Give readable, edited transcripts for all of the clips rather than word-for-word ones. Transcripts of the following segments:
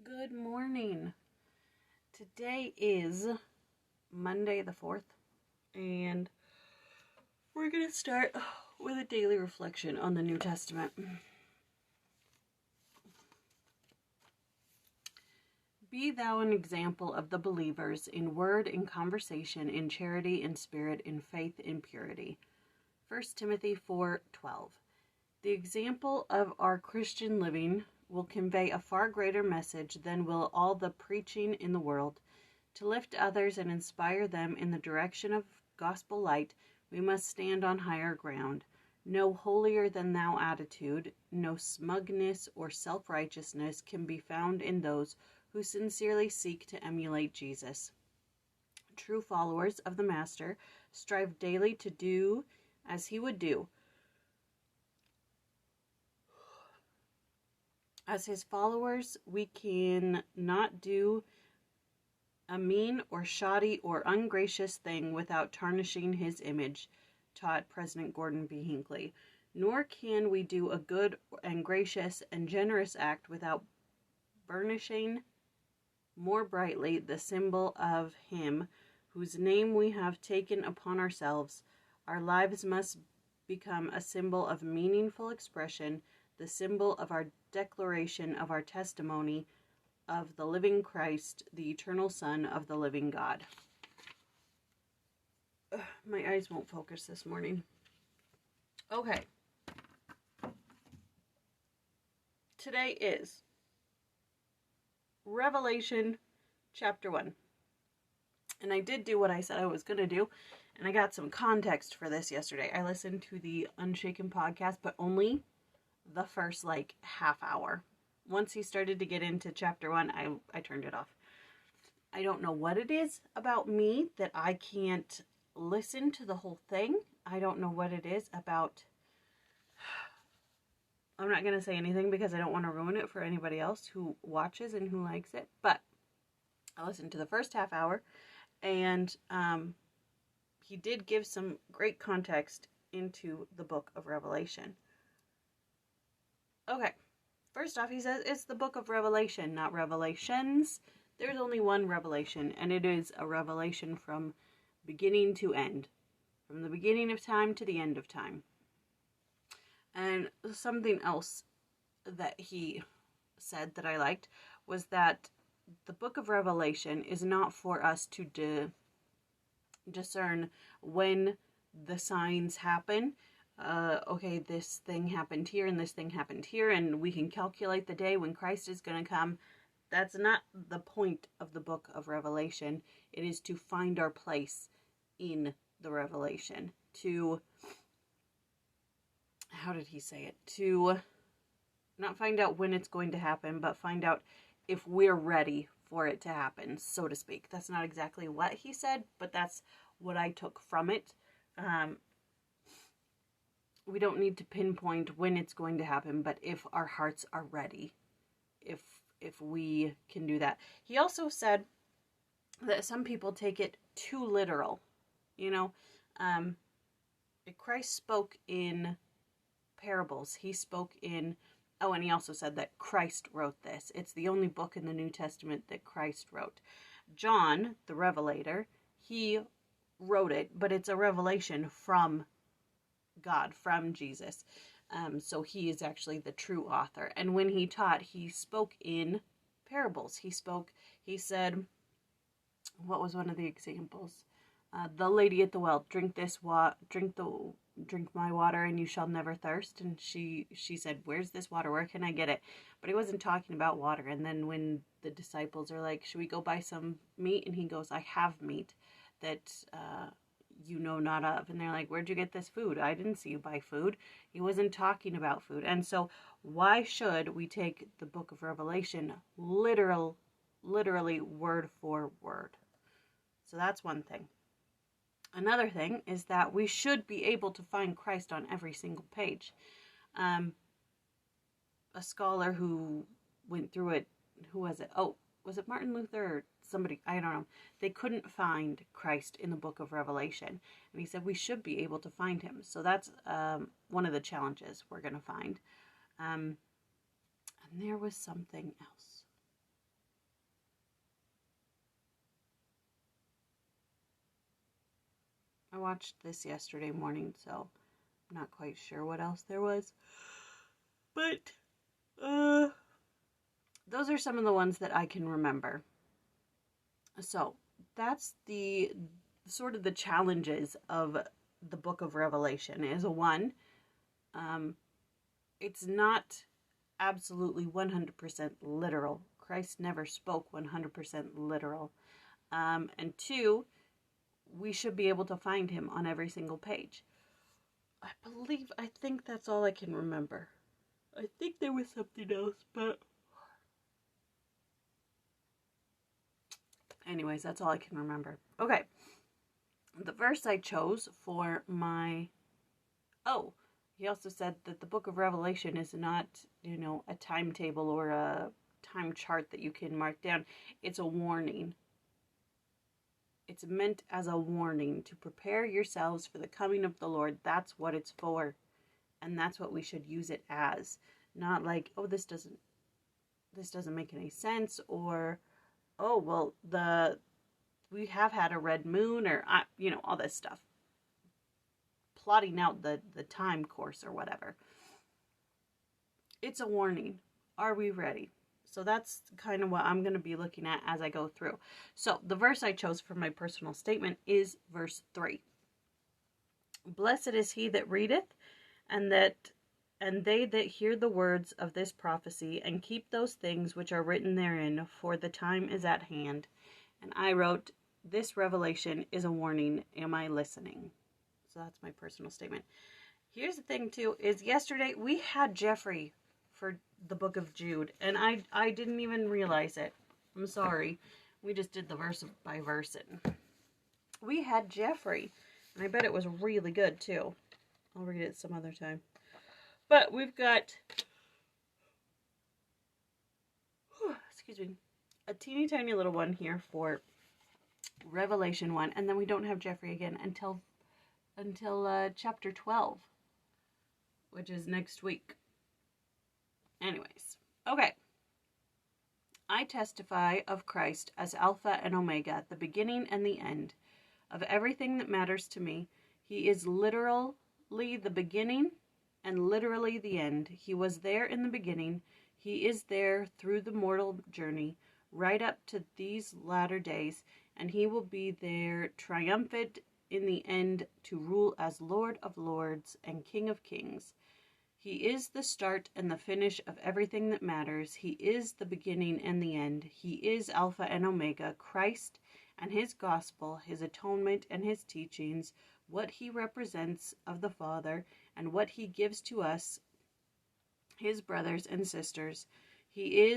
Good morning. Today is Monday the 4th, and we're going to start with a daily reflection on the New Testament. Be thou an example of the believers in word, in conversation, in charity, in spirit, in faith, in purity. 1 Timothy 4:12. The example of our Christian living will convey a far greater message than will all the preaching in the world. To lift others and inspire them in the direction of gospel light, we must stand on higher ground. No holier than thou attitude, no smugness or self-righteousness can be found in those who sincerely seek to emulate Jesus. True followers of the Master strive daily to do as he would do. As his followers, we can not do a mean or shoddy or ungracious thing without tarnishing his image, taught President Gordon B. Hinckley. Nor can we do a good and gracious and generous act without burnishing more brightly the symbol of him whose name we have taken upon ourselves. Our lives must become a symbol of meaningful expression, the symbol of our declaration of our testimony of the living Christ, the eternal Son of the living God. My eyes won't focus this morning. Okay. Today is Revelation chapter 1. And I did do what I said I was going to do, and I got some context for this yesterday. I listened to the Unshaken podcast, but only the first half hour. Once he started to get into chapter 1, I turned it off. I don't know what it is about me that I can't listen to the whole thing. I don't know what it is about. I'm not going to say anything because I don't want to ruin it for anybody else who watches and who likes it. But I listened to the first half hour, and he did give some great context into the book of Revelation. Okay, first off, he says it's the book of Revelation, not Revelations. There's only one revelation, and it is a revelation from beginning to end. From the beginning of time to the end of time. And something else that he said that I liked was that the book of Revelation is not for us to discern when the signs happen. Okay, this thing happened here and this thing happened here, and we can calculate the day when Christ is going to come. That's not the point of the book of Revelation. It is to find our place in the revelation. To, how did he say it? To not find out when it's going to happen, but find out if we're ready for it to happen, so to speak. That's not exactly what he said, but that's what I took from it. We don't need to pinpoint when it's going to happen, but if our hearts are ready, if we can do that. He also said that some people take it too literal. Christ spoke in parables. He spoke in, and he also said that Christ wrote this. It's the only book in the New Testament that Christ wrote. John, the Revelator, he wrote it, but it's a revelation from God, from Jesus. So he is actually the true author. And when he taught, he spoke in parables. He said, what was one of the examples? The lady at the well, drink my water and you shall never thirst. And she said, where's this water? Where can I get it? But he wasn't talking about water. And then when the disciples are like, should we go buy some meat? And he goes, I have meat that you know not of. And they're like, where'd you get this food? I didn't see you buy food. He wasn't talking about food. And so why should we take the book of Revelation literally word for word? So that's one thing. Another thing is that we should be able to find Christ on every single page. A scholar who went through it, who was it? Oh, was it Martin Luther or somebody? I don't know. They couldn't find Christ in the book of Revelation. And he said we should be able to find him. So that's one of the challenges we're going to find. And there was something else. I watched this yesterday morning, so I'm not quite sure what else there was. But those are some of the ones that I can remember. So that's the sort of the challenges of the book of Revelation. Is a one, it's not absolutely 100% literal. Christ never spoke 100% literal. And two, we should be able to find him on every single page. I think that's all I can remember. I think there was something else, but anyways, that's all I can remember. Okay. The verse I chose for my... Oh, he also said that the book of Revelation is not, a timetable or a time chart that you can mark down. It's a warning. It's meant as a warning to prepare yourselves for the coming of the Lord. That's what it's for. And that's what we should use it as. Not like, oh, this doesn't make any sense, or, oh, well, we have had a red moon, or, all this stuff. Plotting out the time course or whatever. It's a warning. Are we ready? So that's kind of what I'm going to be looking at as I go through. So the verse I chose for my personal statement is verse 3. Blessed is he that readeth, and they that hear the words of this prophecy, and keep those things which are written therein, for the time is at hand. And I wrote, this revelation is a warning. Am I listening? So that's my personal statement. Here's the thing too, is yesterday we had Jeffrey for the book of Jude, and I didn't even realize it. I'm sorry. We just did the verse by verse, and we had Jeffrey, and I bet it was really good too. I'll read it some other time. But we've got, excuse me, a teeny tiny little one here for Revelation 1, and then we don't have Jeffrey again until chapter 12, which is next week. Anyways, okay. I testify of Christ as Alpha and Omega, the beginning and the end of everything that matters to me. He is literally the beginning and literally the end. He was there in the beginning. He is there through the mortal journey, right up to these latter days, and he will be there triumphant in the end to rule as Lord of Lords and King of Kings. He is the start and the finish of everything that matters. He is the beginning and the end. He is Alpha and Omega, Christ and his gospel, his atonement and his teachings, what he represents of the Father, and what he gives to us, his brothers and sisters. He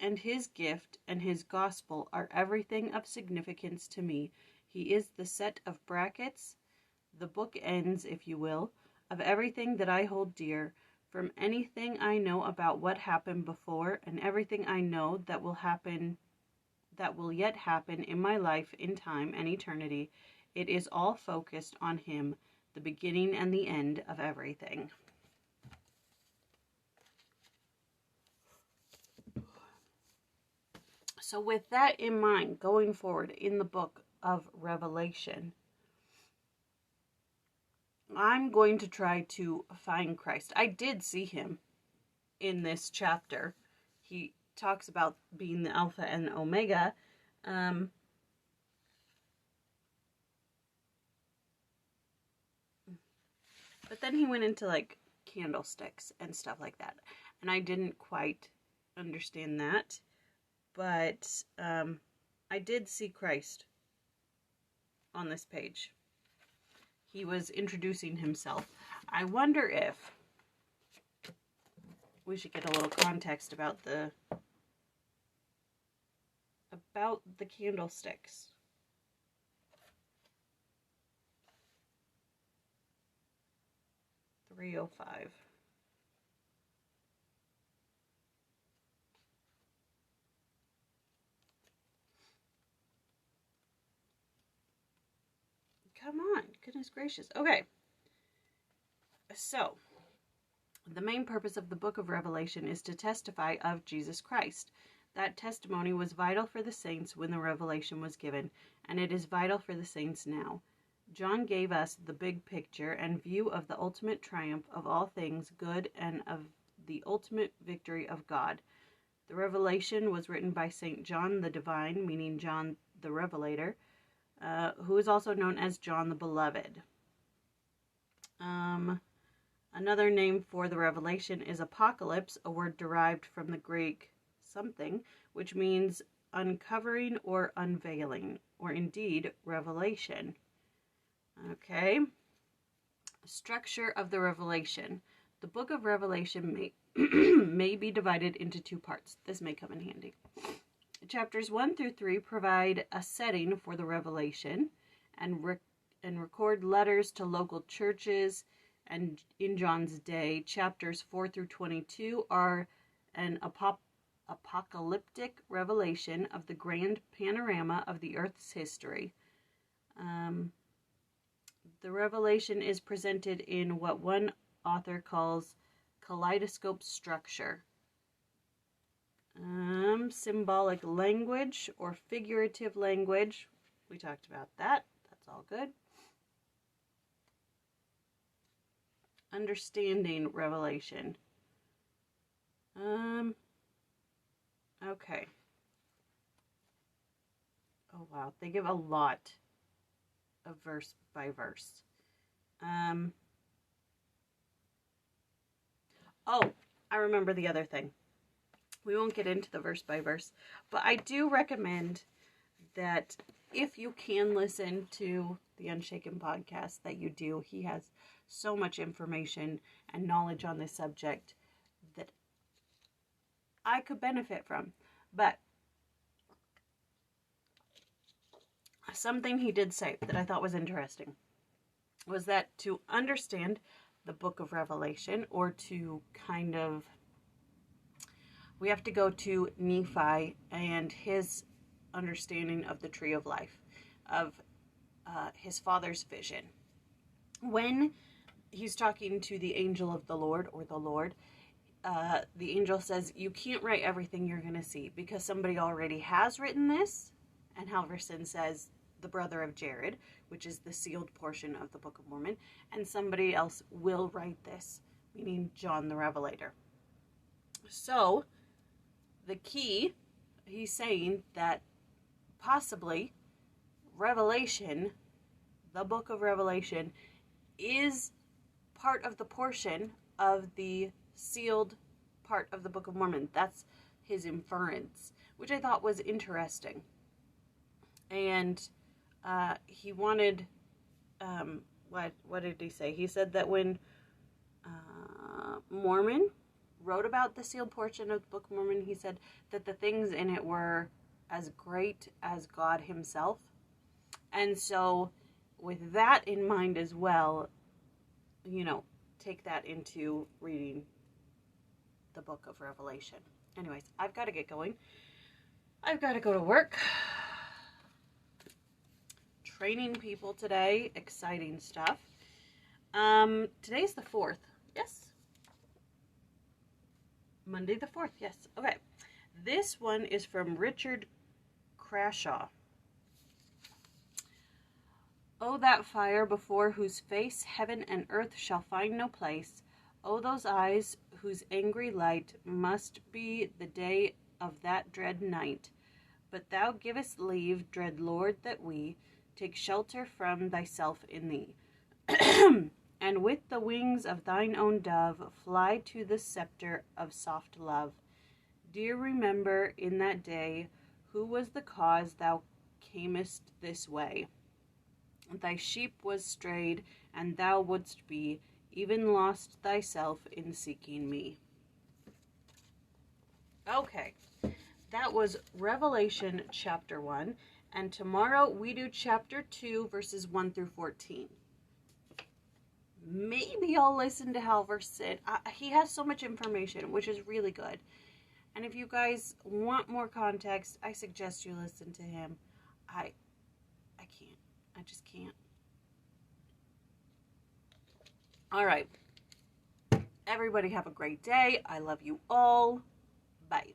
and his gift and his gospel are everything of significance to me. He is the set of brackets, the bookends, if you will, of everything that I hold dear, from anything I know about what happened before, and everything I know that will yet happen in my life, in time and eternity. It is all focused on him, the beginning and the end of everything. So with that in mind, going forward in the book of Revelation, I'm going to try to find Christ. I did see him in this chapter. He talks about being the Alpha and Omega. But then he went into like candlesticks and stuff like that. And I didn't quite understand that. But I did see Christ on this page. He was introducing himself. I wonder if we should get a little context about the candlesticks. $305. Come on, goodness gracious. Okay. So, the main purpose of the book of Revelation is to testify of Jesus Christ. That testimony was vital for the saints when the revelation was given, and it is vital for the saints now. John gave us the big picture and view of the ultimate triumph of all things good and of the ultimate victory of God. The Revelation was written by St. John the Divine, meaning John the Revelator, who is also known as John the Beloved. Another name for the Revelation is Apocalypse, a word derived from the Greek something, which means uncovering or unveiling, or indeed revelation. Okay. Structure of the Revelation. The book of Revelation may be divided into two parts. This may come in handy. Chapters 1 through 3 provide a setting for the Revelation and record letters to local churches and in John's day. Chapters 4 through 22 are an apocalyptic revelation of the grand panorama of the Earth's history. The Revelation is presented in what one author calls kaleidoscope structure. Symbolic language or figurative language. We talked about that. That's all good. Understanding Revelation. Okay. Oh, wow. They give a lot of verse by verse. Oh, I remember the other thing. We won't get into the verse by verse, but I do recommend that if you can listen to the Unshaken podcast, that you do. He has so much information and knowledge on this subject that I could benefit from. But something he did say that I thought was interesting was that to understand the book of Revelation, or to kind of, we have to go to Nephi and his understanding of the tree of life, of his father's vision. When he's talking to the angel of the Lord, or the Lord, the angel says, you can't write everything you're going to see because somebody already has written this. And Halverson says, the brother of Jared, which is the sealed portion of the Book of Mormon, and somebody else will write this, meaning John the Revelator. So, the key, he's saying that possibly Revelation, the book of Revelation, is part of the portion of the sealed part of the Book of Mormon. That's his inference, which I thought was interesting. And he wanted, what did he say? He said that when Mormon wrote about the sealed portion of the Book of Mormon, he said that the things in it were as great as God himself. And so with that in mind as well, take that into reading the book of Revelation. Anyways, I've got to get going. I've got to go to work. Training people today. Exciting stuff. Today's the 4th. Yes. Monday the 4th. Yes. Okay. This one is from Richard Crashaw. Oh, that fire before whose face heaven and earth shall find no place. Oh, those eyes whose angry light must be the day of that dread night. But thou givest leave, dread Lord, that we take shelter from thyself in thee. And with the wings of thine own dove fly to the scepter of soft love. Dear, remember in that day who was the cause thou camest this way. Thy sheep was strayed, and thou wouldst be even lost thyself in seeking me. Okay, that was Revelation chapter 1, and tomorrow we do chapter 2, verses 1 through 14. Maybe I'll listen to Halverson. He has so much information, which is really good. And if you guys want more context, I suggest you listen to him. I can't. I just can't. All right. Everybody have a great day. I love you all. Bye.